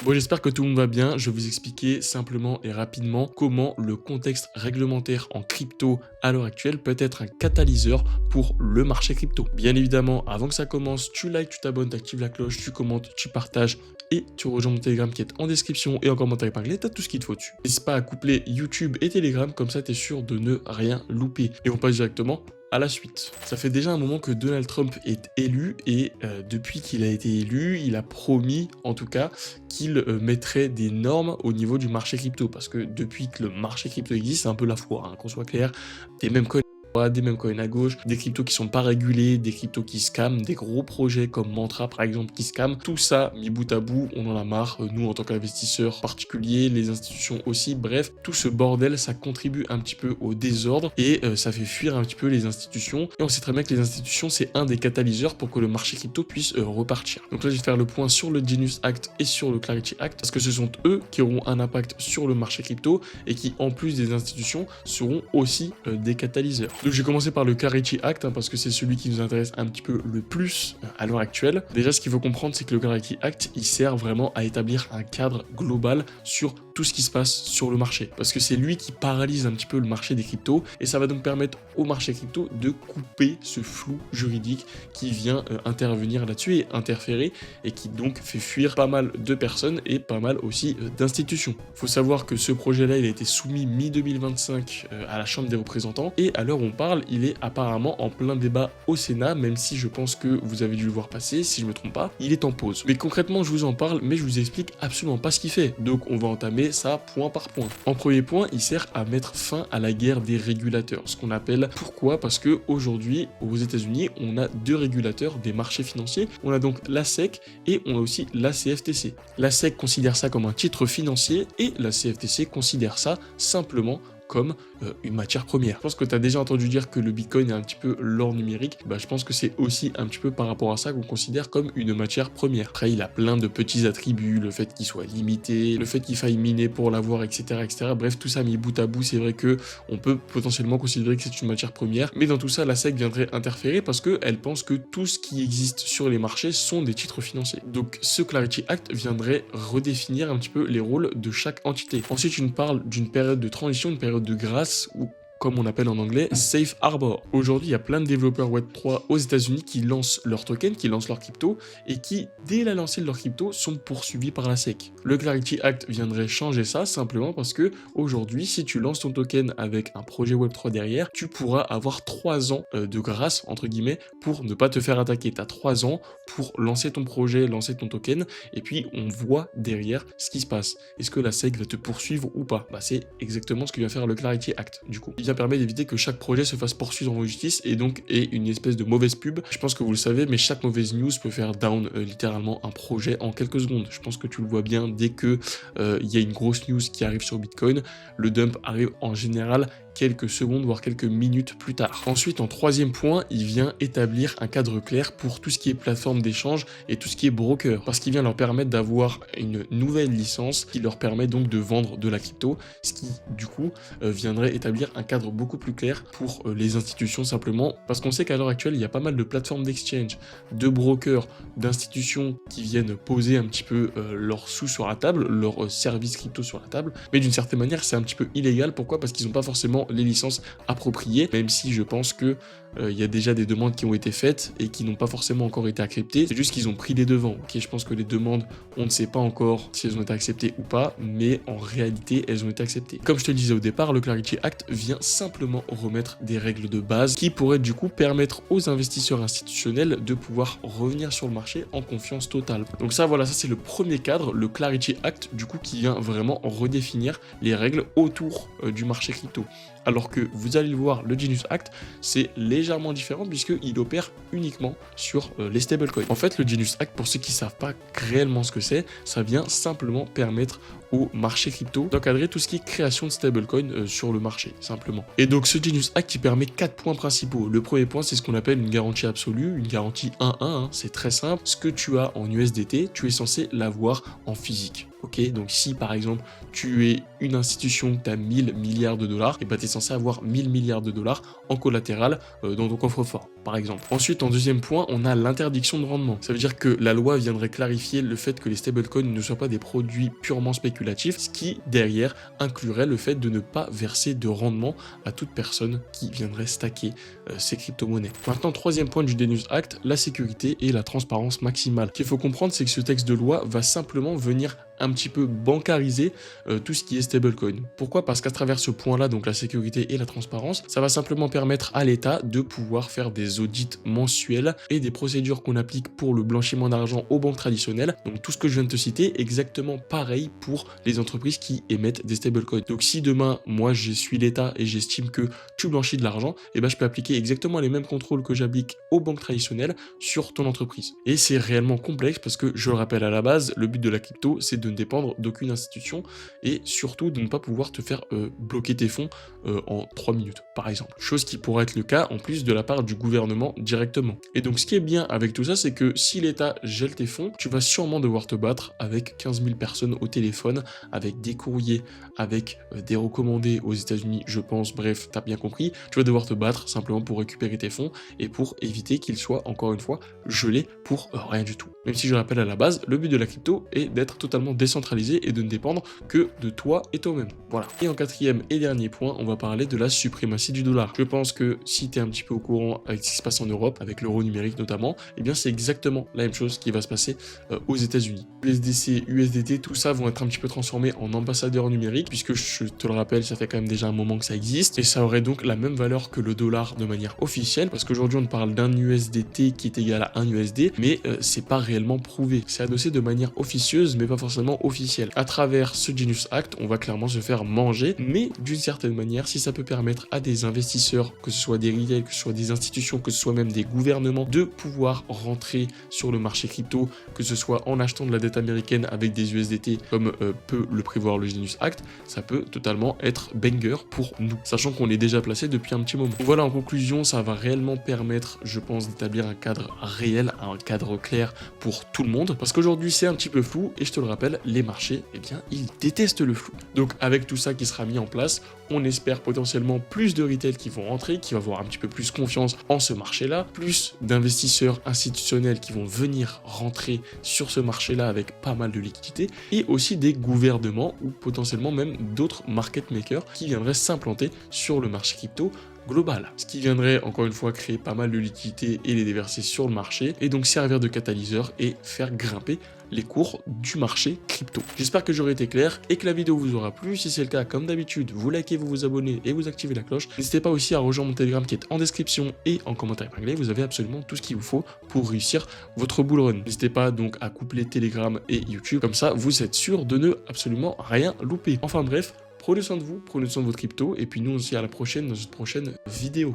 Bon, j'espère que tout le monde va bien. Je vais vous expliquer simplement et rapidement comment le contexte réglementaire en crypto à l'heure actuelle peut être un catalyseur pour le marché crypto. Bien évidemment, avant que ça commence, tu likes, tu t'abonnes, tu actives la cloche, tu commentes, tu partages et tu rejoins mon Telegram qui est en description et en commentaire épinglé, tu as tout ce qu'il te faut dessus. N'hésite pas à coupler YouTube et Telegram, comme ça tu es sûr de ne rien louper. Et on passe directement à la suite. Ça fait déjà un moment que Donald Trump est élu et depuis qu'il a été élu, il a promis en tout cas qu'il mettrait des normes au niveau du marché crypto, parce que depuis que le marché crypto existe, c'est un peu la foire, hein, qu'on soit clair, des mêmes coins des mêmes coins à gauche, des cryptos qui sont pas régulés, des cryptos qui scamment, des gros projets comme Mantra par exemple qui scamment. Tout ça mis bout à bout, on en a marre, nous en tant qu'investisseurs particuliers, les institutions aussi, bref, tout ce bordel ça contribue un petit peu au désordre et ça fait fuir un petit peu les institutions. Et on sait très bien que les institutions c'est un des catalyseurs pour que le marché crypto puisse repartir. Donc là je vais faire le point sur le Genius Act et sur le Clarity Act, parce que ce sont eux qui auront un impact sur le marché crypto et qui en plus des institutions seront aussi des catalyseurs. Donc j'ai commencé par le Clarity Act, parce que c'est celui qui nous intéresse un petit peu le plus à l'heure actuelle. Déjà, ce qu'il faut comprendre, c'est que le Clarity Act, il sert vraiment à établir un cadre global sur tout ce qui se passe sur le marché. Parce que c'est lui qui paralyse un petit peu le marché des cryptos, et ça va donc permettre au marché crypto de couper ce flou juridique qui vient intervenir là-dessus et interférer, et qui donc fait fuir pas mal de personnes et pas mal aussi d'institutions. Il faut savoir que ce projet-là, il a été soumis mi-2025 à la Chambre des représentants, et à l'heure où on parle, il est apparemment en plein débat au Sénat, même si je pense que vous avez dû le voir passer, si je me trompe pas, il est en pause. Mais concrètement, je vous en parle, mais je vous explique absolument pas ce qu'il fait. Donc on va entamer ça point par point. En premier point, il sert à mettre fin à la guerre des régulateurs, ce qu'on appelle. Pourquoi? Parce que aujourd'hui, aux États-Unis, on a deux régulateurs des marchés financiers. On a donc la SEC et on a aussi la CFTC. La SEC considère ça comme un titre financier et la CFTC considère ça simplement comme une matière première. Je pense que tu as déjà entendu dire que le Bitcoin est un petit peu l'or numérique. Bah, je pense que c'est aussi un petit peu par rapport à ça qu'on considère comme une matière première. Après, il a plein de petits attributs, le fait qu'il soit limité, le fait qu'il faille miner pour l'avoir, etc., etc. Bref, tout ça mis bout à bout, c'est vrai que on peut potentiellement considérer que c'est une matière première. Mais dans tout ça, la SEC viendrait interférer parce qu'elle pense que tout ce qui existe sur les marchés sont des titres financiers. Donc, ce Clarity Act viendrait redéfinir un petit peu les rôles de chaque entité. Ensuite, une parle d'une période de transition, une période de grâce, ou comme on appelle en anglais, Safe Harbor. Aujourd'hui, il y a plein de développeurs Web3 aux États-Unis qui lancent leurs tokens, qui lancent leurs cryptos, et qui, dès la lancée de leurs cryptos, sont poursuivis par la SEC. Le Clarity Act viendrait changer ça, simplement parce que aujourd'hui, si tu lances ton token avec un projet Web3 derrière, tu pourras avoir 3 ans de grâce, entre guillemets, pour ne pas te faire attaquer. Tu as 3 ans pour lancer ton projet, lancer ton token, et puis on voit derrière ce qui se passe. Est-ce que la SEC va te poursuivre ou pas? Bah, c'est exactement ce que vient faire le Clarity Act, du coup. Il permet d'éviter que chaque projet se fasse poursuivre en justice et donc ait une espèce de mauvaise pub. Je pense que vous le savez, mais chaque mauvaise news peut faire down littéralement un projet en quelques secondes. Je pense que tu le vois bien, dès que y a une grosse news qui arrive sur Bitcoin, le dump arrive en général quelques secondes, voire quelques minutes plus tard. Ensuite, en troisième point, il vient établir un cadre clair pour tout ce qui est plateforme d'échange et tout ce qui est broker, parce qu'il vient leur permettre d'avoir une nouvelle licence qui leur permet donc de vendre de la crypto, ce qui, du coup, viendrait établir un cadre beaucoup plus clair pour les institutions simplement, parce qu'on sait qu'à l'heure actuelle, il y a pas mal de plateformes d'exchange, de brokers, d'institutions qui viennent poser un petit peu leurs sous sur la table, leurs services crypto sur la table, mais d'une certaine manière, c'est un petit peu illégal. Pourquoi? Parce qu'ils n'ont pas forcément les licences appropriées, même si je pense que il y a déjà des demandes qui ont été faites et qui n'ont pas forcément encore été acceptées. C'est juste qu'ils ont pris les devants. Ok, je pense que les demandes, on ne sait pas encore si elles ont été acceptées ou pas, mais en réalité, elles ont été acceptées. Comme je te le disais au départ, le Clarity Act vient simplement remettre des règles de base qui pourraient du coup permettre aux investisseurs institutionnels de pouvoir revenir sur le marché en confiance totale. Donc ça, voilà, ça c'est le premier cadre, le Clarity Act, du coup, qui vient vraiment redéfinir les règles autour du marché crypto. Alors que vous allez le voir, le Genius Act, c'est légèrement différent puisqu'il opère uniquement sur les stablecoins. En fait, le Genius Act, pour ceux qui ne savent pas réellement ce que c'est, ça vient simplement permettre au marché crypto, d'encadrer tout ce qui est création de stablecoin sur le marché, simplement. Et donc ce Genius Act, il permet 4 points principaux. Le premier point, c'est ce qu'on appelle une garantie absolue, une garantie 1-1, hein, c'est très simple. Ce que tu as en USDT, tu es censé l'avoir en physique. Ok, donc si par exemple tu es une institution, tu as 1000 milliards de dollars, et bah tu es censé avoir 1000 milliards de dollars en collatéral dans ton coffre-fort, par exemple. Ensuite, en deuxième point, on a l'interdiction de rendement. Ça veut dire que la loi viendrait clarifier le fait que les stablecoins ne soient pas des produits purement spéculatifs, ce qui, derrière, inclurait le fait de ne pas verser de rendement à toute personne qui viendrait stacker ces crypto-monnaies. Maintenant, troisième point du Genius Act, la sécurité et la transparence maximale. Ce qu'il faut comprendre, c'est que ce texte de loi va simplement venir un petit peu bancariser tout ce qui est stablecoin. Pourquoi? Parce qu'à travers ce point-là, donc la sécurité et la transparence, ça va simplement permettre à l'État de pouvoir faire des audits mensuels et des procédures qu'on applique pour le blanchiment d'argent aux banques traditionnelles. Donc tout ce que je viens de te citer, exactement pareil pour les entreprises qui émettent des stablecoins. Donc si demain, moi je suis l'État et j'estime que tu blanchis de l'argent, et ben je peux appliquer exactement les mêmes contrôles que j'applique aux banques traditionnelles sur ton entreprise. Et c'est réellement complexe parce que, je le rappelle à la base, le but de la crypto, c'est de ne dépendre d'aucune institution et surtout de ne pas pouvoir te faire bloquer tes fonds en 3 minutes, par exemple. Chose qui pourrait être le cas en plus de la part du gouvernement directement. Et donc ce qui est bien avec tout ça, c'est que si l'État gèle tes fonds, tu vas sûrement devoir te battre avec 15 000 personnes au téléphone, avec des courriers, avec des recommandés aux États-Unis, je pense, bref, t'as bien compris. Tu vas devoir te battre simplement pour récupérer tes fonds et pour éviter qu'ils soient, encore une fois, gelés pour rien du tout. Même si je rappelle à la base, le but de la crypto est d'être totalement décentralisé et de ne dépendre que de toi et toi-même. Voilà. Et en quatrième et dernier point, on va parler de la suprématie du dollar. Je pense que si tu es un petit peu au courant avec ce qui se passe en Europe, avec l'euro numérique notamment, eh bien c'est exactement la même chose qui va se passer aux États-Unis. USDC, USDT, tout ça vont être un petit peu transformés en ambassadeurs numériques, puisque je te le rappelle, ça fait quand même déjà un moment que ça existe, et ça aurait donc la même valeur que le dollar de manière officielle, parce qu'aujourd'hui on parle d'un USDT qui est égal à 1 USD, mais c'est pas réellement prouvé. C'est adossé de manière officieuse, mais pas forcément officielle. À travers ce Genius Act, on va clairement se faire manger, mais d'une certaine manière, si ça peut permettre à des investisseurs, que ce soit des retail, que ce soit des institutions, que ce soit même des gouvernements, de pouvoir rentrer sur le marché crypto, que ce soit en achetant de la dette américaine avec des USDT, comme peut le prévoir le Genius Act, ça peut totalement être banger pour nous, sachant qu'on est déjà placé depuis un petit moment. Donc voilà, en conclusion, ça va réellement permettre, je pense, d'établir un cadre réel, un cadre clair pour tout le monde, parce qu'aujourd'hui c'est un petit peu flou, et je te le rappelle, les marchés, eh bien, ils détestent le flou. Donc avec tout ça qui sera mis en place, on espère potentiellement plus de retail qui vont rentrer, qui va avoir un petit peu plus confiance en ce marché-là, plus d'investisseurs institutionnels qui vont venir rentrer sur ce marché-là avec pas mal de liquidités, et aussi des gouvernements ou potentiellement même d'autres market makers qui viendraient s'implanter sur le marché crypto global, ce qui viendrait encore une fois créer pas mal de liquidités et les déverser sur le marché, et donc servir de catalyseur et faire grimper les cours du marché crypto. J'espère que j'aurai été clair et que la vidéo vous aura plu. Si c'est le cas, comme d'habitude, vous likez, vous vous abonnez et vous activez la cloche. N'hésitez pas aussi à rejoindre mon Telegram qui est en description et en commentaire épinglé. Vous avez absolument tout ce qu'il vous faut pour réussir votre bull run. N'hésitez pas donc à coupler Telegram et YouTube, comme ça vous êtes sûr de ne absolument rien louper. Enfin bref, prenez soin de vous, prenez soin de votre crypto, et puis nous on se dit à la prochaine dans une prochaine vidéo.